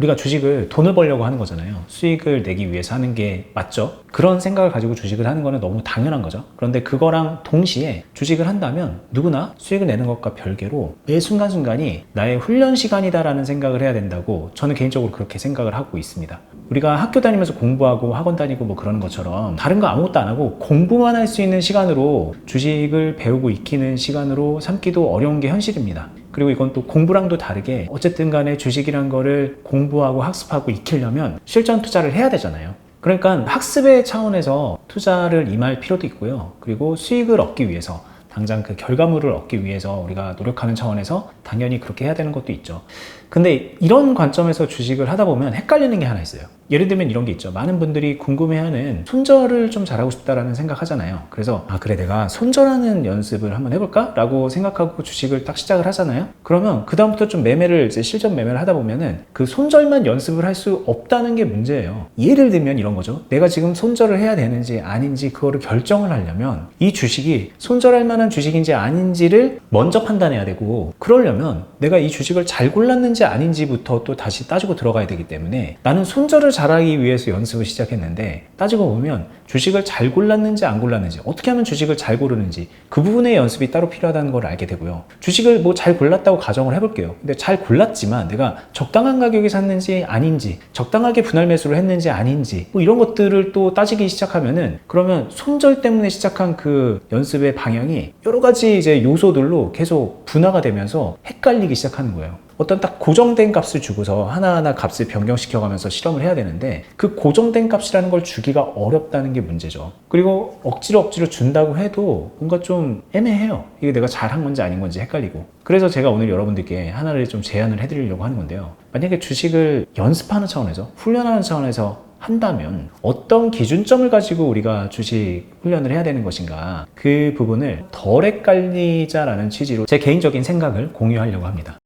우리가 주식을 돈을 벌려고 하는 거잖아요. 수익을 내기 위해서 하는 게 맞죠? 그런 생각을 가지고 주식을 하는 거는 너무 당연한 거죠. 그런데 그거랑 동시에 주식을 한다면 누구나 수익을 내는 것과 별개로 매 순간순간이 나의 훈련 시간이다라는 생각을 해야 된다고 저는 개인적으로 그렇게 생각을 하고 있습니다. 우리가 학교 다니면서 공부하고 학원 다니고 뭐 그러는 것처럼 다른 거 아무것도 안 하고 공부만 할 수 있는 시간으로 주식을 배우고 익히는 시간으로 삼기도 어려운 게 현실입니다. 그리고 이건 또 공부랑도 다르게 어쨌든 간에 주식이란 거를 공부하고 학습하고 익히려면 실전 투자를 해야 되잖아요. 그러니까 학습의 차원에서 투자를 임할 필요도 있고요. 그리고 수익을 얻기 위해서 당장 그 결과물을 얻기 위해서 우리가 노력하는 차원에서 당연히 그렇게 해야 되는 것도 있죠. 근데 이런 관점에서 주식을 하다 보면 헷갈리는 게 하나 있어요. 예를 들면 이런 게 있죠. 많은 분들이 궁금해하는 손절을 좀 잘하고 싶다라는 생각하잖아요. 그래서 그래 내가 손절하는 연습을 한번 해볼까? 라고 생각하고 주식을 딱 시작을 하잖아요. 그러면 그 다음부터 좀 매매를 이제 실전 매매를 하다 보면은 그 손절만 연습을 할 수 없다는 게 문제예요. 예를 들면 이런 거죠. 내가 지금 손절을 해야 되는지 아닌지 그거를 결정을 하려면 이 주식이 손절할 만한 주식인지 아닌지를 먼저 판단해야 되고, 그러려면 내가 이 주식을 잘 골랐는지 아닌지부터 또 다시 따지고 들어가야 되기 때문에 나는 손절을 잘하기 위해서 연습을 시작했는데, 따지고 보면 주식을 잘 골랐는지 안 골랐는지, 어떻게 하면 주식을 잘 고르는지 그 부분의 연습이 따로 필요하다는 걸 알게 되고요. 주식을 뭐 잘 골랐다고 가정을 해볼게요. 근데 잘 골랐지만 내가 적당한 가격에 샀는지 아닌지, 적당하게 분할 매수를 했는지 아닌지, 뭐 이런 것들을 또 따지기 시작하면은, 그러면 손절 때문에 시작한 그 연습의 방향이 여러 가지 이제 요소들로 계속 분화가 되면서 헷갈리기 시작하는 거예요. 어떤 딱 고정된 값을 주고서 하나하나 값을 변경시켜가면서 실험을 해야 되는데, 그 고정된 값이라는 걸 주기가 어렵다는 게 문제죠. 그리고 억지로 준다고 해도 뭔가 좀 애매해요. 이게 내가 잘한 건지 아닌 건지 헷갈리고. 그래서 제가 오늘 여러분들께 하나를 좀 제안을 해드리려고 하는 건데요. 만약에 주식을 연습하는 차원에서, 훈련하는 차원에서 한다면 어떤 기준점을 가지고 우리가 주식 훈련을 해야 되는 것인가, 그 부분을 덜 헷갈리자라는 취지로 제 개인적인 생각을 공유하려고 합니다.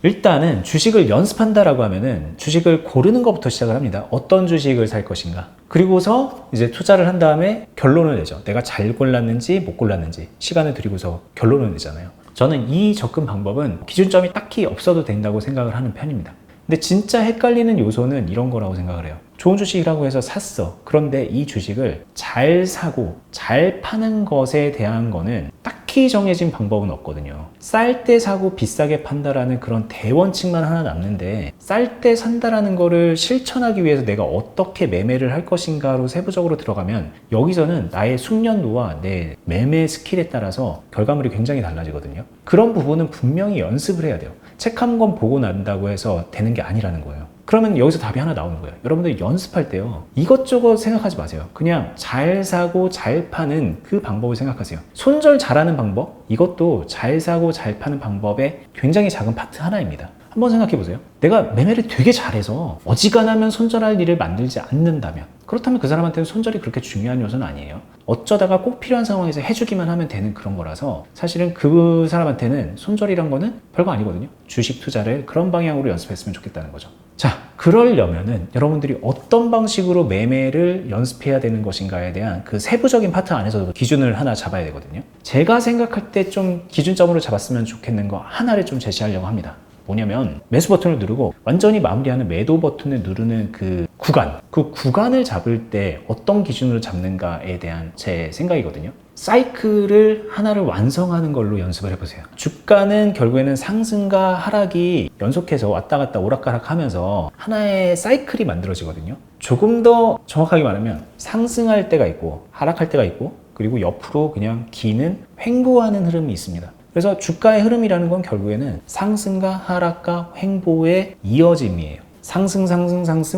일단은 주식을 연습한다라고 하면은 주식을 고르는 것부터 시작을 합니다. 어떤 주식을 살 것인가. 그리고서 이제 투자를 한 다음에 결론을 내죠. 내가 잘 골랐는지 못 골랐는지 시간을 들이고서 결론을 내잖아요. 저는 이 접근 방법은 기준점이 딱히 없어도 된다고 생각을 하는 편입니다. 근데 진짜 헷갈리는 요소는 이런 거라고 생각을 해요. 좋은 주식이라고 해서 샀어. 그런데 이 주식을 잘 사고 잘 파는 것에 대한 거는 딱히 정해진 방법은 없거든요. 쌀 때 사고 비싸게 판다라는 그런 대원칙만 하나 남는데, 쌀 때 산다라는 거를 실천하기 위해서 내가 어떻게 매매를 할 것인가로 세부적으로 들어가면 여기서는 나의 숙련도와 내 매매 스킬에 따라서 결과물이 굉장히 달라지거든요. 그런 부분은 분명히 연습을 해야 돼요. 책 한 권 보고 난다고 해서 되는 게 아니라는 거예요. 그러면 여기서 답이 하나 나오는 거예요. 여러분들 연습할 때요, 이것저것 생각하지 마세요. 그냥 잘 사고 잘 파는 그 방법을 생각하세요. 손절 잘하는 방법, 이것도 잘 사고 잘 파는 방법의 굉장히 작은 파트 하나입니다. 한번 생각해 보세요. 내가 매매를 되게 잘해서 어지간하면 손절할 일을 만들지 않는다면, 그렇다면 그 사람한테는 손절이 그렇게 중요한 요소는 아니에요. 어쩌다가 꼭 필요한 상황에서 해주기만 하면 되는 그런 거라서, 사실은 그 사람한테는 손절이란 거는 별거 아니거든요. 주식 투자를 그런 방향으로 연습했으면 좋겠다는 거죠. 자, 그러려면은 여러분들이 어떤 방식으로 매매를 연습해야 되는 것인가에 대한 그 세부적인 파트 안에서도 기준을 하나 잡아야 되거든요. 제가 생각할 때 좀 기준점으로 잡았으면 좋겠는 거 하나를 좀 제시하려고 합니다. 뭐냐면, 매수 버튼을 누르고 완전히 마무리하는 매도 버튼을 누르는 그 구간을 잡을 때 어떤 기준으로 잡는가에 대한 제 생각이거든요. 사이클을 하나를 완성하는 걸로 연습을 해보세요. 주가는 결국에는 상승과 하락이 연속해서 왔다 갔다 오락가락 하면서 하나의 사이클이 만들어지거든요. 조금 더 정확하게 말하면 상승할 때가 있고 하락할 때가 있고, 그리고 옆으로 그냥 기는 횡보하는 흐름이 있습니다. 그래서 주가의 흐름이라는 건 결국에는 상승과 하락과 횡보의 이어짐이에요. 상승,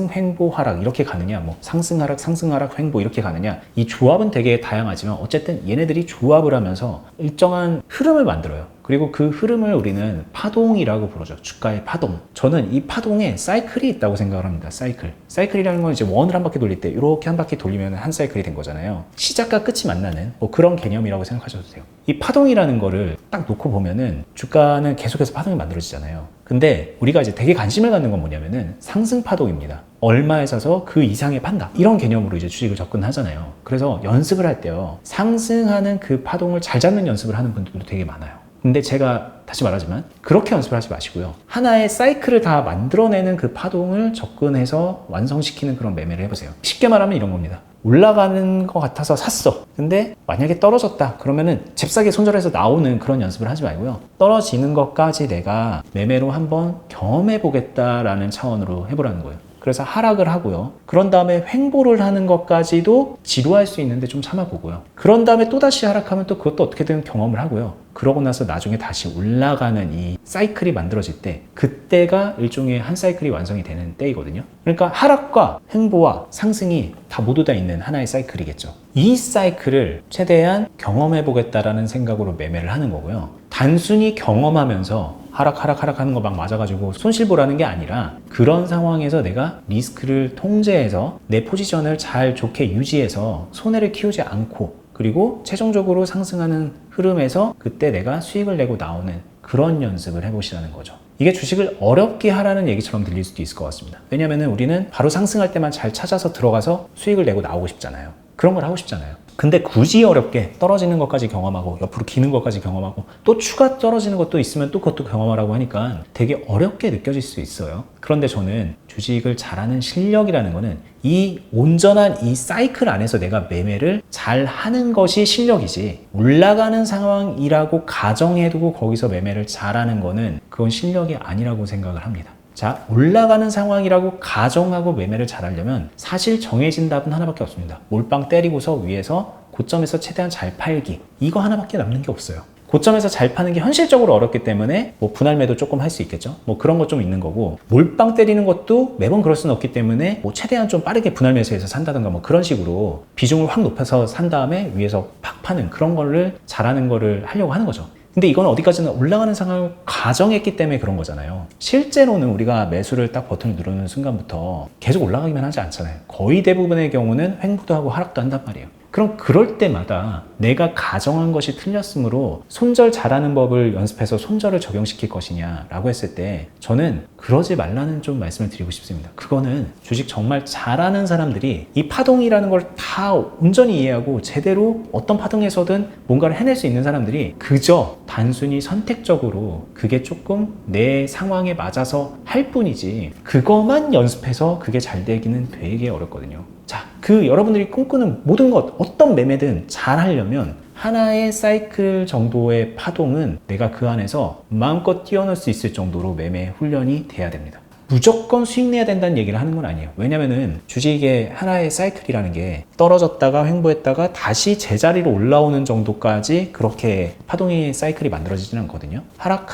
횡보, 하락 이렇게 가느냐, 뭐 상승, 하락, 횡보 이렇게 가느냐, 이 조합은 되게 다양하지만 어쨌든 얘네들이 조합을 하면서 일정한 흐름을 만들어요. 그리고 그 흐름을 우리는 파동이라고 부르죠. 주가의 파동. 저는 이 파동에 사이클이 있다고 생각을 합니다. 사이클이라는 건 이제 원을 한 바퀴 돌릴 때 이렇게 한 바퀴 돌리면 한 사이클이 된 거잖아요. 시작과 끝이 만나는 뭐 그런 개념이라고 생각하셔도 돼요. 이 파동이라는 거를 딱 놓고 보면은 주가는 계속해서 파동이 만들어지잖아요. 근데 우리가 이제 되게 관심을 갖는 건 뭐냐면은 상승 파동입니다. 얼마에 사서 그 이상의 판다, 이런 개념으로 이제 주식을 접근하잖아요. 그래서 연습을 할 때요, 상승하는 그 파동을 잘 잡는 연습을 하는 분들도 되게 많아요. 근데 제가 다시 말하지만 그렇게 연습을 하지 마시고요. 하나의 사이클을 다 만들어내는 그 파동을 접근해서 완성시키는 그런 매매를 해보세요. 쉽게 말하면 이런 겁니다. 올라가는 것 같아서 샀어. 근데 만약에 떨어졌다 그러면은 잽싸게 손절해서 나오는 그런 연습을 하지 말고요. 떨어지는 것까지 내가 매매로 한번 경험해 보겠다라는 차원으로 해보라는 거예요. 그래서 하락을 하고요. 그런 다음에 횡보를 하는 것까지도 지루할 수 있는데 좀 참아보고요. 그런 다음에 또다시 하락하면 또 그것도 어떻게든 경험을 하고요. 그러고 나서 나중에 다시 올라가는 이 사이클이 만들어질 때 그때가 일종의 한 사이클이 완성이 되는 때이거든요. 그러니까 하락과 횡보와 상승이 다 모두 다 있는 하나의 사이클이겠죠. 이 사이클을 최대한 경험해 보겠다라는 생각으로 매매를 하는 거고요. 단순히 경험하면서 하락 하는 거 막 맞아가지고 손실 보라는 게 아니라 그런 상황에서 내가 리스크를 통제해서 내 포지션을 잘 좋게 유지해서 손해를 키우지 않고 그리고 최종적으로 상승하는 흐름에서 그때 내가 수익을 내고 나오는 그런 연습을 해보시라는 거죠. 이게 주식을 어렵게 하라는 얘기처럼 들릴 수도 있을 것 같습니다. 왜냐하면 우리는 바로 상승할 때만 잘 찾아서 들어가서 수익을 내고 나오고 싶잖아요. 그런 걸 하고 싶잖아요. 근데 굳이 어렵게 떨어지는 것까지 경험하고 옆으로 기는 것까지 경험하고 또 추가 떨어지는 것도 있으면 또 그것도 경험하라고 하니까 되게 어렵게 느껴질 수 있어요. 그런데 저는 주식을 잘하는 실력이라는 거는 이 온전한 이 사이클 안에서 내가 매매를 잘 하는 것이 실력이지 올라가는 상황이라고 가정해두고 거기서 매매를 잘하는 거는 그건 실력이 아니라고 생각을 합니다. 자, 올라가는 상황이라고 가정하고 매매를 잘하려면 사실 정해진 답은 하나밖에 없습니다. 몰빵 때리고서 위에서 고점에서 최대한 잘 팔기. 이거 하나밖에 남는 게 없어요. 고점에서 잘 파는 게 현실적으로 어렵기 때문에 뭐 분할 매도 조금 할 수 있겠죠. 뭐 그런 것 좀 있는 거고 몰빵 때리는 것도 매번 그럴 수는 없기 때문에 뭐 최대한 좀 빠르게 분할 매수해서 산다든가 뭐 그런 식으로 비중을 확 높여서 산 다음에 위에서 팍 파는 그런 거를 잘하는 거를 하려고 하는 거죠. 근데 이건 어디까지나 올라가는 상황을 가정했기 때문에 그런 거잖아요. 실제로는 우리가 매수를 딱 버튼을 누르는 순간부터 계속 올라가기만 하지 않잖아요. 거의 대부분의 경우는 횡보도 하고 하락도 한단 말이에요. 그럼 그럴 때마다 내가 가정한 것이 틀렸으므로 손절 잘하는 법을 연습해서 손절을 적용시킬 것이냐라고 했을 때 저는 그러지 말라는 좀 말씀을 드리고 싶습니다. 그거는 주식 정말 잘하는 사람들이 이 파동이라는 걸 다 온전히 이해하고 제대로 어떤 파동에서든 뭔가를 해낼 수 있는 사람들이 그저 단순히 선택적으로 그게 조금 내 상황에 맞아서 할 뿐이지 그것만 연습해서 그게 잘 되기는 되게 어렵거든요. 자, 그 여러분들이 꿈꾸는 모든 것, 어떤 매매든 잘 하려면 하나의 사이클 정도의 파동은 내가 그 안에서 마음껏 뛰어놀 수 있을 정도로 매매 훈련이 돼야 됩니다. 무조건 수익 내야 된다는 얘기를 하는 건 아니에요. 왜냐면은 주식의 하나의 사이클이라는 게 떨어졌다가 횡보했다가 다시 제자리로 올라오는 정도까지 그렇게 파동의 사이클이 만들어지지는 않거든요. 하락,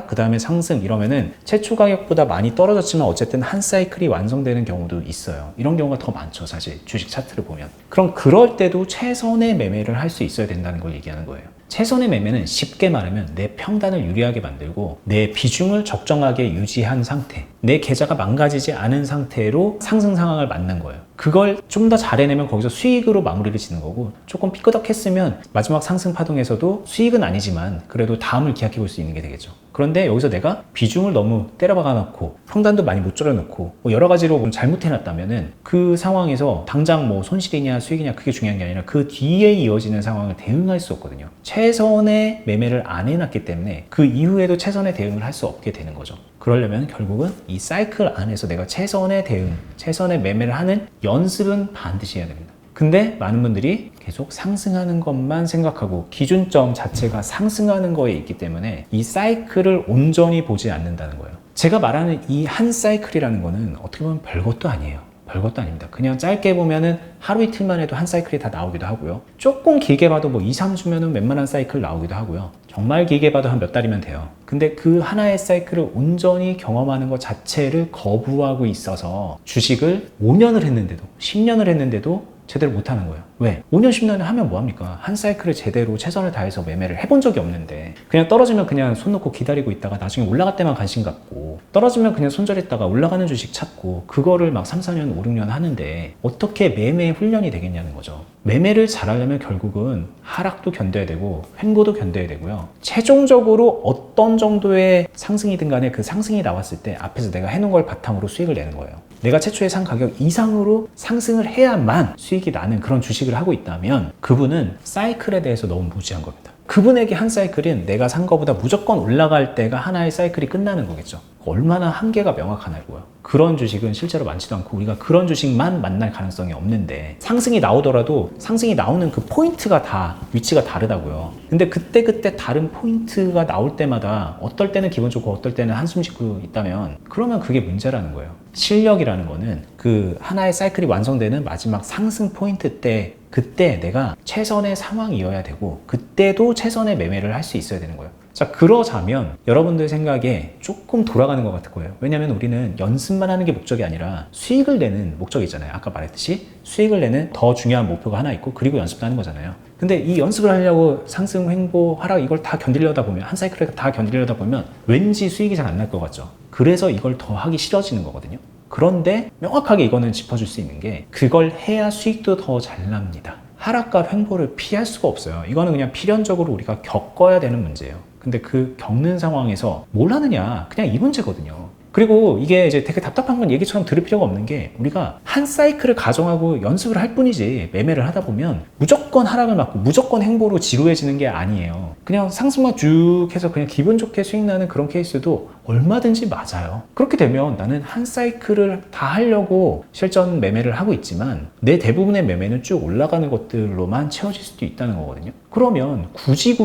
그 다음에 상승 이러면은 최초 가격보다 많이 떨어졌지만 어쨌든 한 사이클이 완성되는 경우도 있어요. 이런 경우가 더 많죠, 사실 주식 차트를 보면. 그럼 그럴 때도 최선의 매매를 할 수 있어야 된다는 걸 얘기하는 거예요. 최선의 매매는 쉽게 말하면 내 평단을 유리하게 만들고 내 비중을 적정하게 유지한 상태, 내 계좌가 망가지지 않은 상태로 상승 상황을 맞는 거예요. 그걸 좀 더 잘 해내면 거기서 수익으로 마무리를 짓는 거고 조금 삐끄덕했으면 마지막 상승 파동에서도 수익은 아니지만 그래도 다음을 기약해 볼 수 있는 게 되겠죠. 그런데 여기서 내가 비중을 너무 때려박아 놓고 평단도 많이 못 줄여놓고 뭐 여러 가지로 잘못해놨다면은 그 상황에서 당장 뭐 손실이냐 수익이냐 그게 중요한 게 아니라 그 뒤에 이어지는 상황을 대응할 수 없거든요. 최선의 매매를 안 해놨기 때문에 그 이후에도 최선의 대응을 할 수 없게 되는 거죠. 그러려면 결국은 이 사이클 안에서 내가 최선의 대응, 최선의 매매를 하는 연습은 반드시 해야 됩니다. 근데 많은 분들이 계속 상승하는 것만 생각하고 기준점 자체가 상승하는 거에 있기 때문에 이 사이클을 온전히 보지 않는다는 거예요. 제가 말하는 이 한 사이클이라는 거는 어떻게 보면 별것도 아니에요. 별것도 아닙니다. 그냥 짧게 보면은 하루 이틀만 해도 한 사이클이 다 나오기도 하고요. 조금 길게 봐도 뭐 2, 3주면은 웬만한 사이클 나오기도 하고요. 정말 길게 봐도 한 몇 달이면 돼요. 근데 그 하나의 사이클을 온전히 경험하는 것 자체를 거부하고 있어서 주식을 5년을 했는데도 10년을 했는데도 제대로 못하는 거예요. 왜? 5년, 10년을 하면 뭐합니까? 한 사이클을 제대로 최선을 다해서 매매를 해본 적이 없는데 그냥 떨어지면 그냥 손 놓고 기다리고 있다가 나중에 올라갈 때만 관심 갖고 떨어지면 그냥 손절했다가 올라가는 주식 찾고 그거를 막 3, 4년, 5, 6년 하는데 어떻게 매매 훈련이 되겠냐는 거죠. 매매를 잘하려면 결국은 하락도 견뎌야 되고 횡보도 견뎌야 되고요. 최종적으로 어떤 정도의 상승이든 간에 그 상승이 나왔을 때 앞에서 내가 해놓은 걸 바탕으로 수익을 내는 거예요. 내가 최초의 산 가격 이상으로 상승을 해야만 수익이 나는 그런 주식을 하고 있다면 그분은 사이클에 대해서 너무 무지한 겁니다. 그분에게 한 사이클은 내가 산 거보다 무조건 올라갈 때가 하나의 사이클이 끝나는 거겠죠. 얼마나 한계가 명확하냐고요. 그런 주식은 실제로 많지도 않고 우리가 그런 주식만 만날 가능성이 없는데 상승이 나오더라도 상승이 나오는 그 포인트가 다 위치가 다르다고요. 근데 그때 다른 포인트가 나올 때마다 어떨 때는 기분 좋고 어떨 때는 한숨 쉬고 있다면 그러면 그게 문제라는 거예요. 실력이라는 거는 그 하나의 사이클이 완성되는 마지막 상승 포인트 때 그때 내가 최선의 상황이어야 되고 그때도 최선의 매매를 할 수 있어야 되는 거예요. 자, 그러자면 여러분들 생각에 조금 돌아가는 것 같을 거예요. 왜냐하면 우리는 연습만 하는 게 목적이 아니라 수익을 내는 목적이 있잖아요. 아까 말했듯이 수익을 내는 더 중요한 목표가 하나 있고 그리고 연습도 하는 거잖아요. 근데 이 연습을 하려고 상승, 횡보, 하락 이걸 다 견디려다 보면 한 사이클을 다 견디려다 보면 왠지 수익이 잘 안 날 것 같죠. 그래서 이걸 더 하기 싫어지는 거거든요. 그런데 명확하게 이거는 짚어줄 수 있는 게 그걸 해야 수익도 더 잘 납니다. 하락과 횡보를 피할 수가 없어요. 이거는 그냥 필연적으로 우리가 겪어야 되는 문제예요. 근데 그 겪는 상황에서 뭘 하느냐 그냥 이 문제거든요. 그리고 이게 이제 되게 답답한 건 얘기처럼 들을 필요가 없는 게 우리가 한 사이클을 가정하고 연습을 할 뿐이지 매매를 하다 보면 무조건 하락을 맞고 무조건 행보로 지루해지는 게 아니에요. 그냥 상승만 쭉 해서 그냥 기분 좋게 수익 나는 그런 케이스도 얼마든지 맞아요. 그렇게 되면 나는 한 사이클을 다 하려고 실전 매매를 하고 있지만 내 대부분의 매매는 쭉 올라가는 것들로만 채워질 수도 있다는 거거든요. 그러면 굳이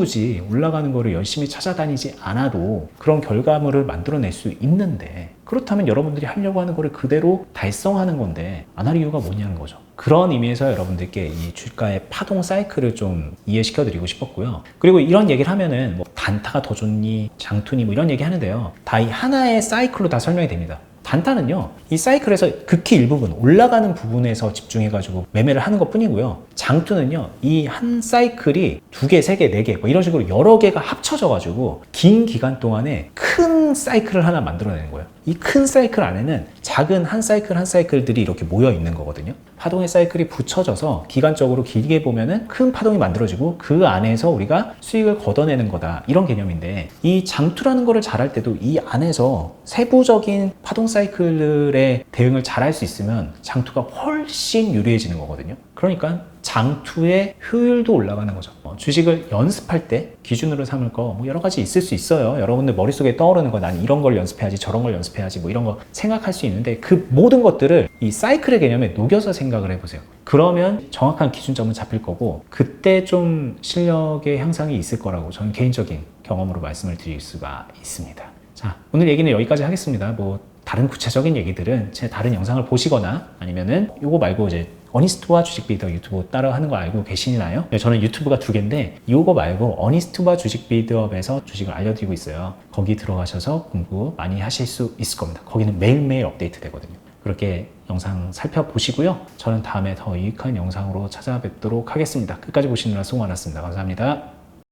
올라가는 거를 열심히 찾아다니지 않아도 그런 결과물을 만들어낼 수 있는데 그렇다면 여러분들이 하려고 하는 거를 그대로 달성하는 건데 안 할 이유가 뭐냐는 거죠. 그런 의미에서 여러분들께 이 주가의 파동 사이클을 좀 이해시켜 드리고 싶었고요. 그리고 이런 얘기를 하면은 뭐 단타가 더 좋니 장투니 뭐 이런 얘기 하는데요. 다 이 하나의 사이클로 다 설명이 됩니다. 단타는요, 이 사이클에서 극히 일부분 올라가는 부분에서 집중해가지고 매매를 하는 것 뿐이고요. 장투는요, 이 한 사이클이 2개, 3개, 4개 뭐 이런 식으로 여러 개가 합쳐져가지고 긴 기간 동안에 큰 사이클을 하나 만들어내는 거예요. 이 큰 사이클 안에는 작은 한 사이클들이 이렇게 모여 있는 거거든요. 파동의 사이클이 붙여져서 기간적으로 길게 보면은 큰 파동이 만들어지고 그 안에서 우리가 수익을 걷어내는 거다. 이런 개념인데 이 장투라는 거를 잘할 때도 이 안에서 세부적인 파동 사이클의 대응을 잘할 수 있으면 장투가 훨씬 유리해지는 거거든요. 그러니까 장투의 효율도 올라가는 거죠. 주식을 연습할 때 기준으로 삼을 거 뭐 여러 가지 있을 수 있어요. 여러분들 머릿속에 떠오르는 거 난 이런 걸 연습해야지 저런 걸 연습해야지 뭐 이런 거 생각할 수 있는데 그 모든 것들을 이 사이클의 개념에 녹여서 생각을 해보세요. 그러면 정확한 기준점은 잡힐 거고 그때 좀 실력의 향상이 있을 거라고 저는 개인적인 경험으로 말씀을 드릴 수가 있습니다. 자, 오늘 얘기는 여기까지 하겠습니다. 뭐 다른 구체적인 얘기들은 제 다른 영상을 보시거나 아니면은 요거 말고 이제 어니스트와 주식비더 유튜브 따라 하는 거 알고 계시나요? 저는 유튜브가 2개인데 요거 말고 어니스트와 주식비드업에서 주식을 알려드리고 있어요. 거기 들어가셔서 공부 많이 하실 수 있을 겁니다. 거기는 매일매일 업데이트 되거든요. 그렇게 영상 살펴보시고요. 저는 다음에 더 유익한 영상으로 찾아뵙도록 하겠습니다. 끝까지 보시느라 수고 많았습니다. 감사합니다.